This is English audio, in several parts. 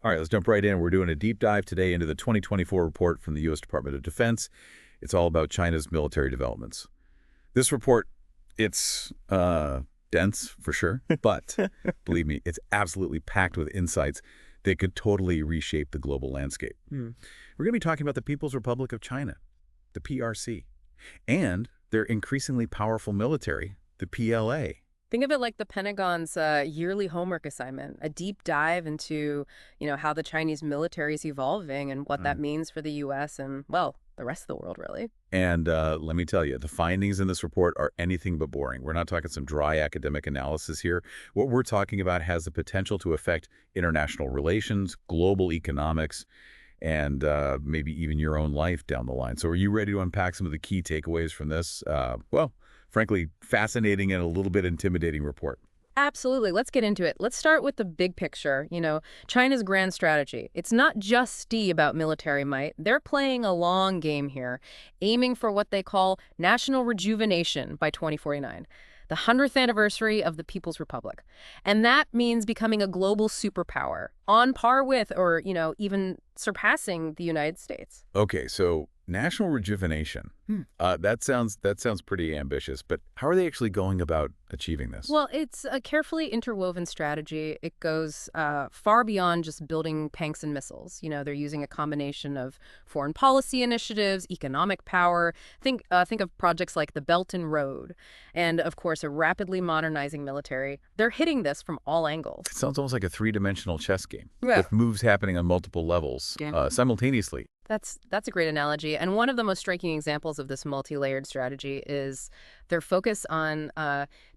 All right, let's jump right in. We're doing a deep dive today into the 2024 report from the U.S. Department of Defense. It's all about China's military developments. This report, it's dense for sure, but believe me, it's absolutely packed with insights that could totally reshape the global landscape. We're going to be talking about the People's Republic of China, the PRC, and their increasingly powerful military, the PLA. Think of it like the Pentagon's yearly homework assignment, a deep dive into, how the Chinese military is evolving and what that means for the U.S. and, well, the rest of the world, really. And let me tell you, the findings in this report are anything but boring. We're not talking some dry academic analysis here. What we're talking about has the potential to affect international relations, global economics, and maybe even your own life down the line. So are you ready to unpack some of the key takeaways from this? Well, frankly, fascinating and a little bit intimidating report. Absolutely. Let's get into it. Let's start with the big picture. China's grand strategy. It's not just about military might. They're playing a long game here, aiming for what they call national rejuvenation by 2049, the 100th anniversary of the People's Republic. And that means becoming a global superpower, on par with or, even surpassing the United States. Okay, so national rejuvenation. That sounds pretty ambitious, but how are they actually going about achieving this? Well, it's a carefully interwoven strategy. It goes far beyond just building tanks and missiles. They're using a combination of foreign policy initiatives, economic power. Think of projects like the Belt and Road, and of course a rapidly modernizing military. They're hitting this from all angles. It sounds almost like a three-dimensional chess game with moves happening on multiple levels simultaneously. That's a great analogy. And one of the most striking examples of this multi-layered strategy is their focus on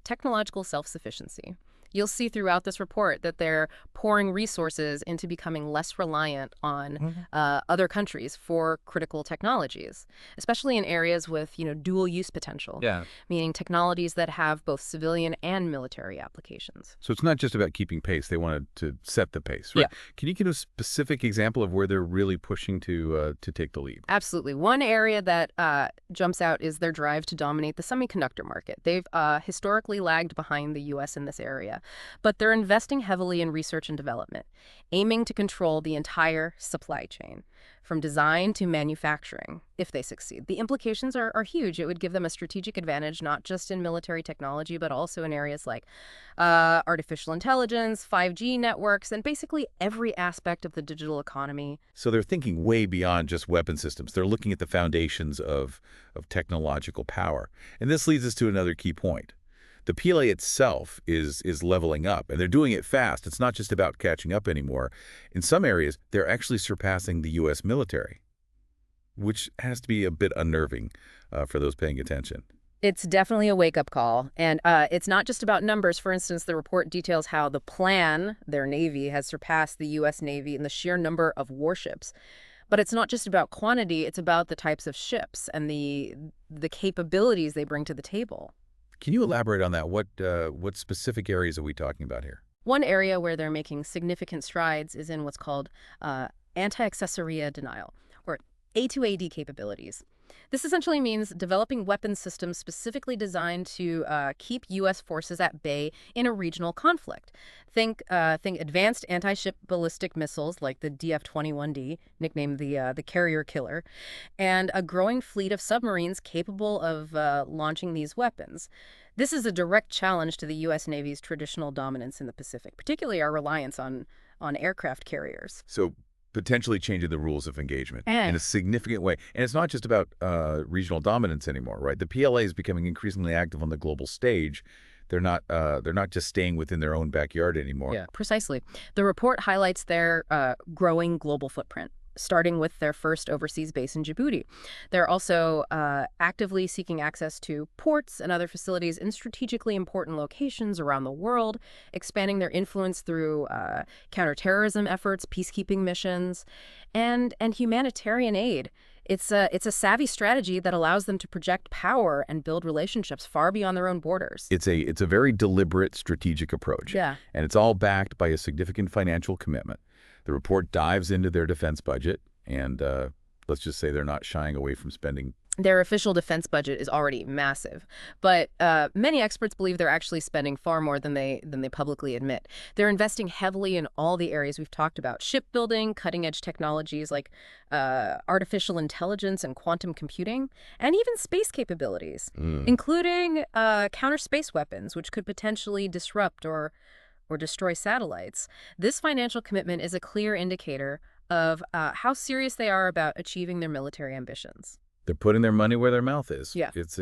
technological self-sufficiency. You'll see throughout this report that they're pouring resources into becoming less reliant on other countries for critical technologies, especially in areas with, dual-use potential, meaning technologies that have both civilian and military applications. So it's not just about keeping pace. They wanted to set the pace, right? Yeah. Can you give a specific example of where they're really pushing to take the lead? Absolutely. One area that jumps out is their drive to dominate the semiconductor market. They've historically lagged behind the U.S. in this area, but they're investing heavily in research and development, aiming to control the entire supply chain, from design to manufacturing, if they succeed. The implications are huge. It would give them a strategic advantage, not just in military technology, but also in areas like artificial intelligence, 5G networks, and basically every aspect of the digital economy. So they're thinking way beyond just weapon systems. They're looking at the foundations of technological power. And this leads us to another key point. The PLA itself is leveling up, and they're doing it fast. It's not just about catching up anymore. In some areas, they're actually surpassing the U.S. military, which has to be a bit unnerving for those paying attention. It's definitely a wake-up call, and it's not just about numbers. For instance, the report details how the PLAN, their Navy, has surpassed the U.S. Navy in the sheer number of warships. But it's not just about quantity, it's about the types of ships and the capabilities they bring to the table. Can you elaborate on that? What specific areas are we talking about here? One area where they're making significant strides is in what's called anti-accessoria denial, or A2AD capabilities. This essentially means developing weapons systems specifically designed to keep U.S. forces at bay in a regional conflict. Think advanced anti-ship ballistic missiles like the DF-21D, nicknamed the Carrier Killer, and a growing fleet of submarines capable of launching these weapons. This is a direct challenge to the U.S. Navy's traditional dominance in the Pacific, particularly our reliance on aircraft carriers. So potentially changing the rules of engagement in a significant way. And it's not just about regional dominance anymore, right? The PLA is becoming increasingly active on the global stage. They're not just staying within their own backyard anymore. Yeah, precisely. The report highlights their growing global footprint, starting with their first overseas base in Djibouti. They're also actively seeking access to ports and other facilities in strategically important locations around the world, expanding their influence through counterterrorism efforts, peacekeeping missions, and humanitarian aid. It's a savvy strategy that allows them to project power and build relationships far beyond their own borders. It's a very deliberate strategic approach. Yeah. And it's all backed by a significant financial commitment. The report dives into their defense budget, and let's just say they're not shying away from spending Their official defense budget is already massive, but many experts believe they're actually spending far more than they publicly admit. They're investing heavily in all the areas we've talked about: shipbuilding, cutting-edge technologies like artificial intelligence and quantum computing, and even space capabilities, including counter space weapons, which could potentially disrupt or destroy satellites. This financial commitment is a clear indicator of how serious they are about achieving their military ambitions. They're putting their money where their mouth is. Yeah. It's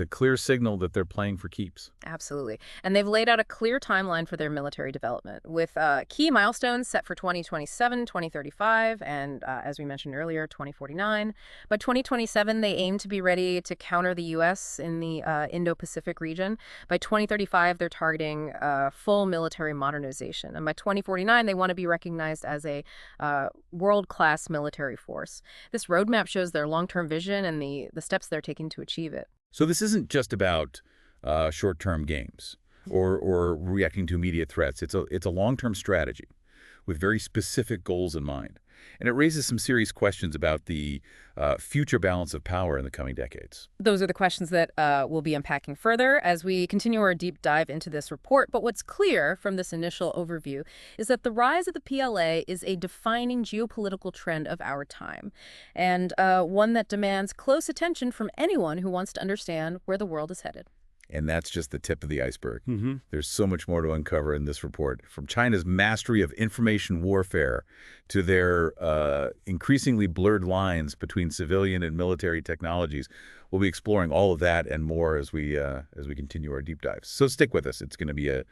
a clear signal that they're playing for keeps. Absolutely. And they've laid out a clear timeline for their military development with key milestones set for 2027, 2035, and as we mentioned earlier, 2049. By 2027, they aim to be ready to counter the U.S. in the Indo-Pacific region. By 2035, they're targeting full military modernization. And by 2049, they want to be recognized as a world-class military force. This roadmap shows their long-term vision and the steps they're taking to achieve it. So this isn't just about short-term games or reacting to immediate threats. It's a long-term strategy with very specific goals in mind. And it raises some serious questions about the future balance of power in the coming decades. Those are the questions that we'll be unpacking further as we continue our deep dive into this report. But what's clear from this initial overview is that the rise of the PLA is a defining geopolitical trend of our time, and one that demands close attention from anyone who wants to understand where the world is headed. And that's just the tip of the iceberg. There's so much more to uncover in this report, from China's mastery of information warfare to their increasingly blurred lines between civilian and military technologies. We'll be exploring all of that and more as we continue our deep dives. So stick with us. It's going to be a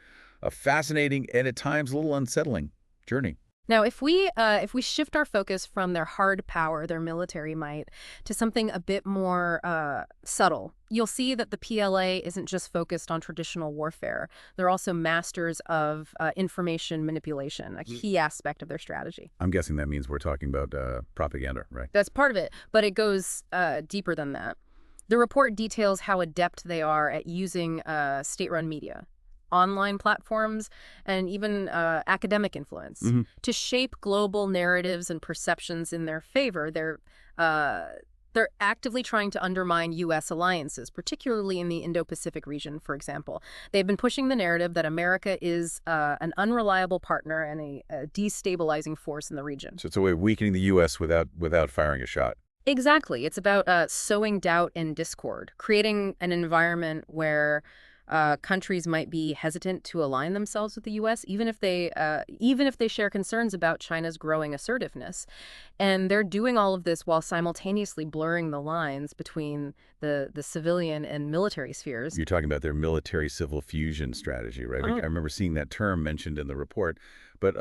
fascinating and at times a little unsettling journey. Now, if we shift our focus from their hard power, their military might, to something a bit more subtle, you'll see that the PLA isn't just focused on traditional warfare. They're also masters of information manipulation, a key aspect of their strategy. I'm guessing that means we're talking about propaganda, right? That's part of it, but it goes deeper than that. The report details how adept they are at using state-run media, online platforms, and even academic influence to shape global narratives and perceptions in their favor. They're actively trying to undermine U.S. alliances, particularly in the Indo-Pacific region, for example. They've been pushing the narrative that America is an unreliable partner and a destabilizing force in the region. So it's a way of weakening the U.S. without firing a shot. Exactly. It's about sowing doubt and discord, creating an environment where countries might be hesitant to align themselves with the U.S., even if they share concerns about China's growing assertiveness. And they're doing all of this while simultaneously blurring the lines between the civilian and military spheres. You're talking about their military-civil fusion strategy, right? I remember seeing that term mentioned in the report, but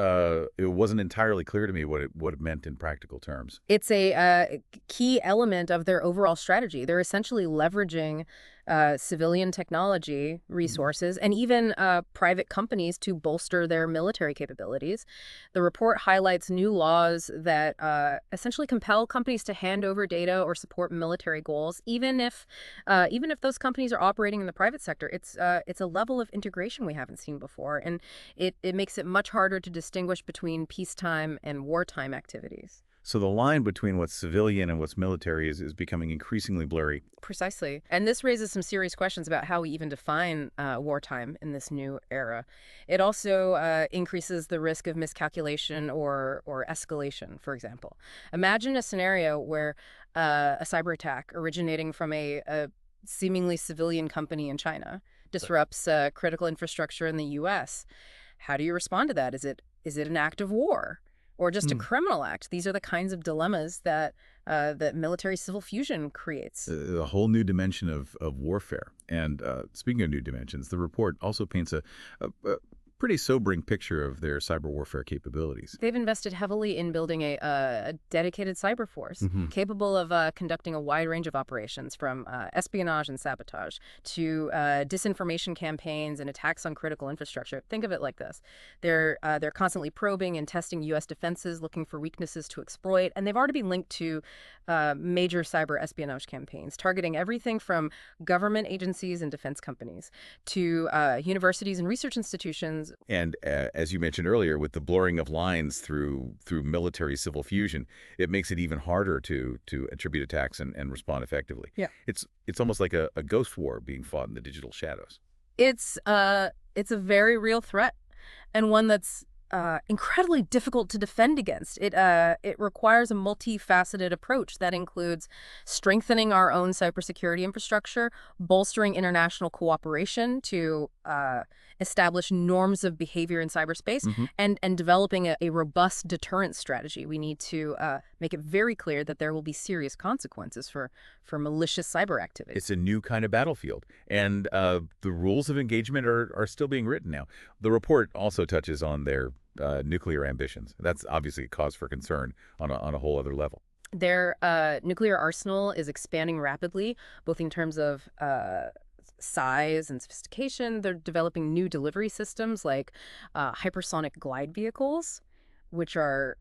it wasn't entirely clear to me what it meant in practical terms. It's a key element of their overall strategy. They're essentially leveraging civilian technology resources and even private companies to bolster their military capabilities. The report highlights new laws that essentially compel companies to hand over data or support military goals, even if those companies are operating in the private sector. It's a level of integration we haven't seen before, and it makes it much harder to distinguish between peacetime and wartime activities. So the line between what's civilian and what's military is becoming increasingly blurry. Precisely. And this raises some serious questions about how we even define wartime in this new era. It also increases the risk of miscalculation or escalation, for example. Imagine a scenario where a cyber attack originating from a seemingly civilian company in China disrupts critical infrastructure in the U.S. How do you respond to that? Is it an act of war? Or just a criminal act? These are the kinds of dilemmas that military-civil fusion creates. A whole new dimension of warfare. And speaking of new dimensions, the report also paints a pretty sobering picture of their cyber warfare capabilities. They've invested heavily in building a dedicated cyber force capable of conducting a wide range of operations, from espionage and sabotage to disinformation campaigns and attacks on critical infrastructure. Think of it like this. They're constantly probing and testing U.S. defenses, looking for weaknesses to exploit, and they've already been linked to major cyber espionage campaigns, targeting everything from government agencies and defense companies to universities and research institutions missions. And as you mentioned earlier, with the blurring of lines through military-civil fusion, it makes it even harder to attribute attacks and respond effectively. Yeah. It's almost like a ghost war being fought in the digital shadows. It's a very real threat, and one that's incredibly difficult to defend against. It requires a multifaceted approach that includes strengthening our own cybersecurity infrastructure, bolstering international cooperation to establish norms of behavior in cyberspace, Hmm. and developing a robust deterrent strategy. We need to make it very clear that there will be serious consequences for malicious cyber activity. It's a new kind of battlefield, and the rules of engagement are still being written now. The report also touches on their nuclear ambitions. That's obviously a cause for concern on a whole other level. Their nuclear arsenal is expanding rapidly, both in terms of size and sophistication. They're developing new delivery systems like hypersonic glide vehicles, which are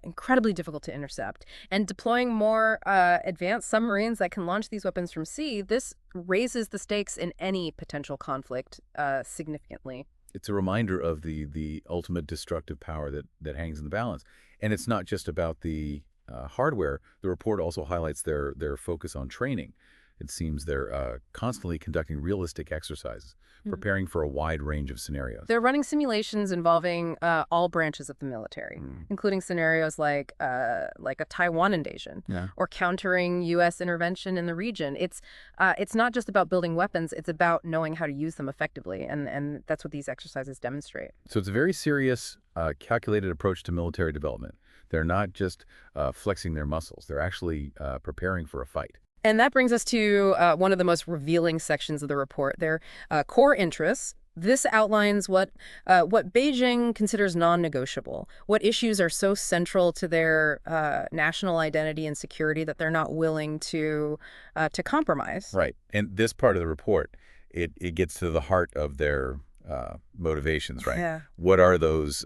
incredibly difficult to intercept, and deploying more advanced submarines that can launch these weapons from sea. This raises the stakes in any potential conflict significantly. It's a reminder of the ultimate destructive power that hangs in the balance. And it's not just about the hardware. The report also highlights their focus on training. It seems they're constantly conducting realistic exercises, preparing for a wide range of scenarios. They're running simulations involving all branches of the military, including scenarios like a Taiwan invasion or countering U.S. intervention in the region. It's not just about building weapons; it's about knowing how to use them effectively, and that's what these exercises demonstrate. So it's a very serious, calculated approach to military development. They're not just flexing their muscles; they're actually preparing for a fight. And that brings us to one of the most revealing sections of the report, their core interests. This outlines what Beijing considers non-negotiable, what issues are so central to their national identity and security that they're not willing to compromise. Right. And this part of the report, it gets to the heart of their motivations, right? Yeah. What are those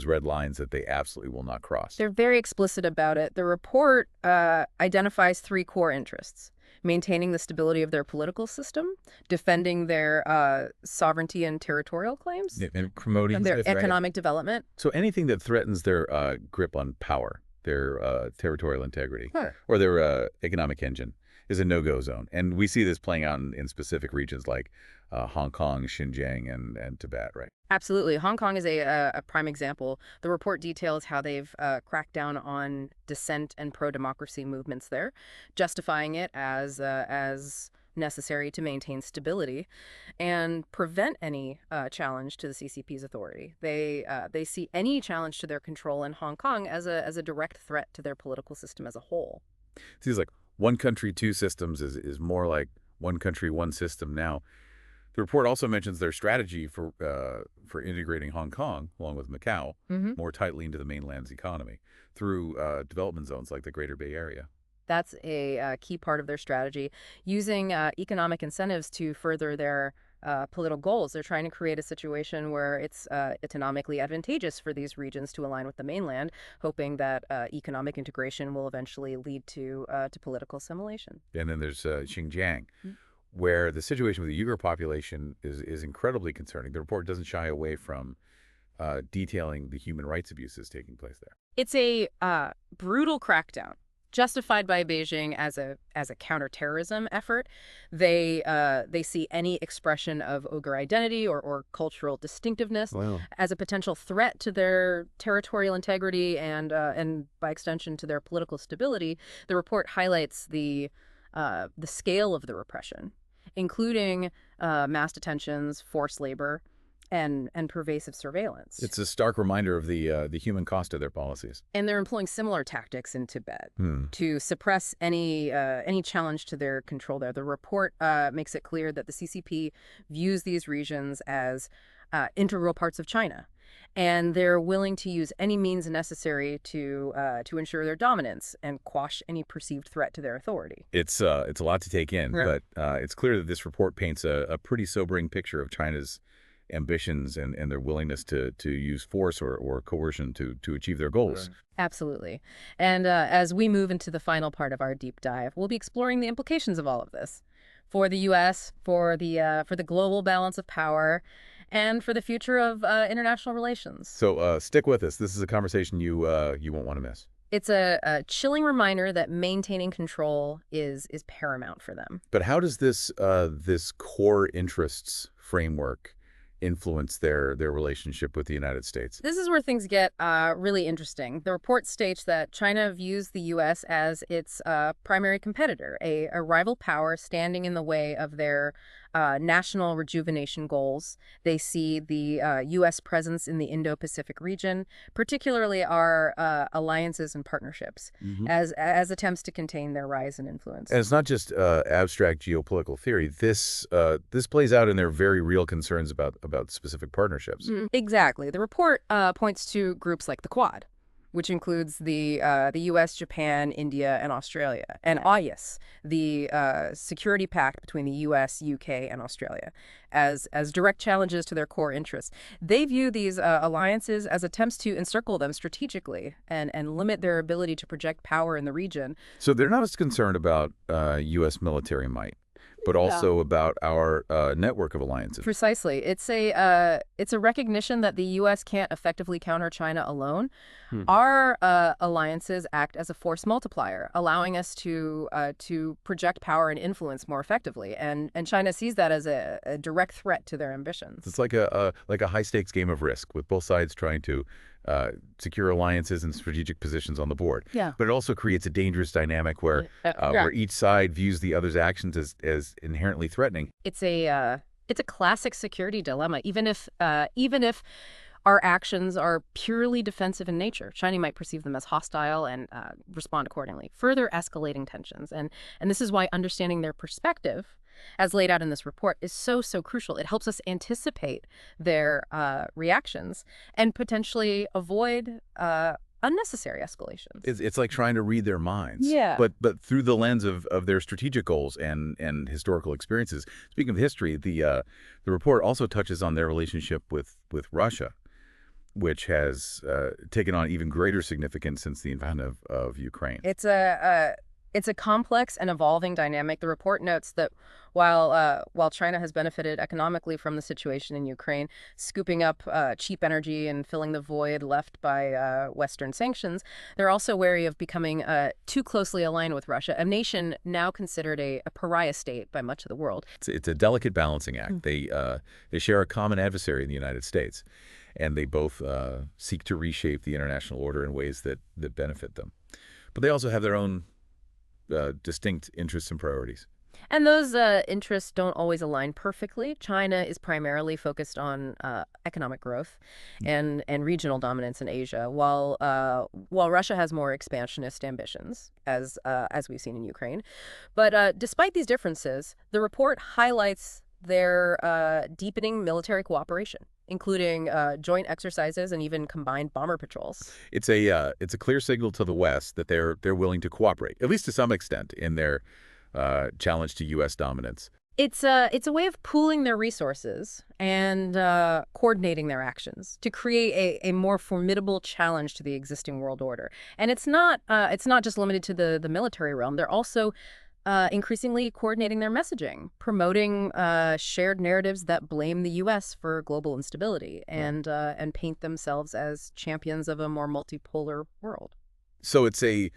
red lines that they absolutely will not cross? They're very explicit about it. The report identifies three core interests: maintaining the stability of their political system, defending their sovereignty and territorial claims, And promoting and their this, right? economic development. So anything that threatens their grip on power, their territorial integrity, or their economic engine is a no-go zone. And we see this playing out in specific regions like Hong Kong, Xinjiang, and Tibet, right? Absolutely. Hong Kong is a prime example. The report details how they've cracked down on dissent and pro-democracy movements there, justifying it as necessary to maintain stability and prevent any challenge to the CCP's authority. They see any challenge to their control in Hong Kong as a direct threat to their political system as a whole. Seems like one country, two systems is more like one country, one system now. The report also mentions their strategy for integrating Hong Kong, along with Macau, more tightly into the mainland's economy through development zones like the Greater Bay Area. That's a key part of their strategy, using economic incentives to further their political goals. They're trying to create a situation where it's economically advantageous for these regions to align with the mainland, hoping that economic integration will eventually lead to political assimilation. And then there's Xinjiang, where the situation with the Uyghur population is incredibly concerning. The report doesn't shy away from detailing the human rights abuses taking place there. It's a brutal crackdown, justified by Beijing as a counterterrorism effort. They see any expression of Uyghur identity or cultural distinctiveness as a potential threat to their territorial integrity and by extension to their political stability. The report highlights the scale of the repression, including mass detentions, forced labor, and pervasive surveillance. It's a stark reminder of the human cost of their policies. And they're employing similar tactics in Tibet to suppress any challenge to their control there. The report makes it clear that the CCP views these regions as integral parts of China, and they're willing to use any means necessary to ensure their dominance and quash any perceived threat to their authority. It's a lot to take in, but it's clear that this report paints a pretty sobering picture of China's ambitions and their willingness to use force or coercion to achieve their goals. Absolutely. And as we move into the final part of our deep dive, we'll be exploring the implications of all of this for the U.S., for the global balance of power, and for the future of international relations. So stick with us. This is a conversation you won't want to miss. It's a chilling reminder that maintaining control is paramount for them. But how does this core interests framework influence their relationship with the United States? This is where things get really interesting. The report states that China views the U.S. as its primary competitor, a rival power standing in the way of their national rejuvenation goals. They see the U.S. presence in the Indo-Pacific region, particularly our alliances and partnerships, as attempts to contain their rise in influence. And it's not just abstract geopolitical theory. This plays out in their very real concerns about specific partnerships. Exactly. The report points to groups like the Quad, which includes the U.S., Japan, India, and Australia, and AUKUS, the security pact between the U.S., U.K., and Australia, as direct challenges to their core interests. They view these alliances as attempts to encircle them strategically and limit their ability to project power in the region. So they're not as concerned about U.S. military might, but also about our network of alliances. Precisely. It's a recognition that the U.S. can't effectively counter China alone. Our alliances act as a force multiplier, allowing us to project power and influence more effectively. And China sees that as a direct threat to their ambitions. It's like a high-stakes game of Risk, with both sides trying to secure alliances and strategic positions on the board. Yeah. But it also creates a dangerous dynamic where each side views the other's actions as inherently threatening. It's a classic security dilemma. Even if our actions are purely defensive in nature, China might perceive them as hostile and respond accordingly, further escalating tensions. And this is why understanding their perspective, as laid out in this report, is so crucial. It helps us anticipate their reactions and potentially avoid unnecessary escalations. It's like trying to read their minds. Yeah. But through the lens of their strategic goals and historical experiences. Speaking of history, the report also touches on their relationship with Russia, which has taken on even greater significance since the invasion of Ukraine. It's a complex and evolving dynamic. The report notes that while China has benefited economically from the situation in Ukraine, scooping up cheap energy and filling the void left by Western sanctions, they're also wary of becoming too closely aligned with Russia, a nation now considered a pariah state by much of the world. It's a delicate balancing act. They share a common adversary in the United States, and they both seek to reshape the international order in ways that benefit them. But they also have their own distinct interests and priorities. And those interests don't always align perfectly. China is primarily focused on economic growth and regional dominance in Asia, while Russia has more expansionist ambitions, as we've seen in Ukraine. But despite these differences, the report highlights their deepening military cooperation, including joint exercises and even combined bomber patrols. It's a clear signal to the West that they're willing to cooperate, at least to some extent, in their challenge to U.S. dominance. It's a way of pooling their resources and coordinating their actions to create a more formidable challenge to the existing world order. And it's not just limited to the military realm. They're also increasingly coordinating their messaging, promoting shared narratives that blame the U.S. for global instability and paint themselves as champions of a more multipolar world. So it's a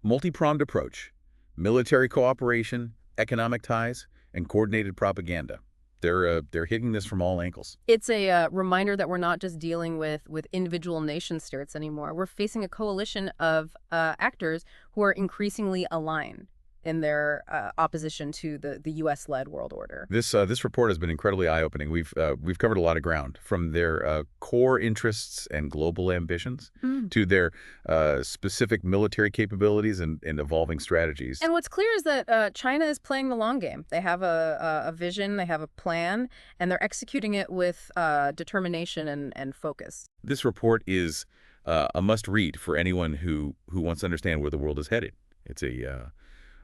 multi-pronged approach: military cooperation, economic ties, and coordinated propaganda. They're hitting this from all angles. It's a reminder that we're not just dealing with individual nation states anymore. We're facing a coalition of actors who are increasingly aligned in their opposition to the U.S.-led world order. This report has been incredibly eye-opening. We've covered a lot of ground, from their core interests and global ambitions to their specific military capabilities and evolving strategies. And what's clear is that China is playing the long game. They have a vision, they have a plan, and they're executing it with determination and focus. This report is a must-read for anyone who wants to understand where the world is headed. It's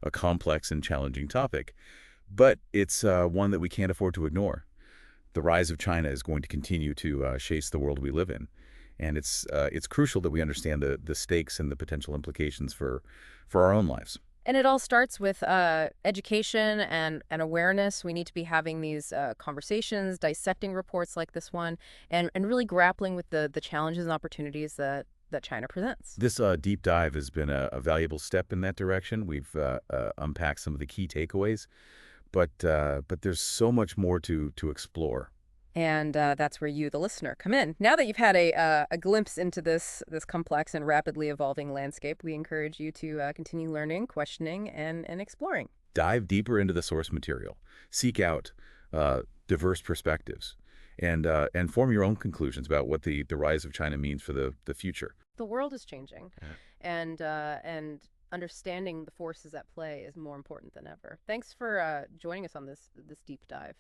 a complex and challenging topic, but it's one that we can't afford to ignore. The rise of China is going to continue to shape the world we live in, and it's crucial that we understand the stakes and the potential implications for our own lives. And it all starts with education and awareness. We need to be having these conversations, dissecting reports like this one, and really grappling with the challenges and opportunities that China presents. This deep dive has been a valuable step in that direction. We've unpacked some of the key takeaways, but there's so much more to explore. And that's where you, the listener, come in. Now that you've had a glimpse into this complex and rapidly evolving landscape, we encourage you to continue learning, questioning, and exploring. Dive deeper into the source material. Seek out diverse perspectives, and form your own conclusions about what the rise of China means for the future. The world is changing, Yeah. and understanding the forces at play is more important than ever. Thanks for joining us on this deep dive.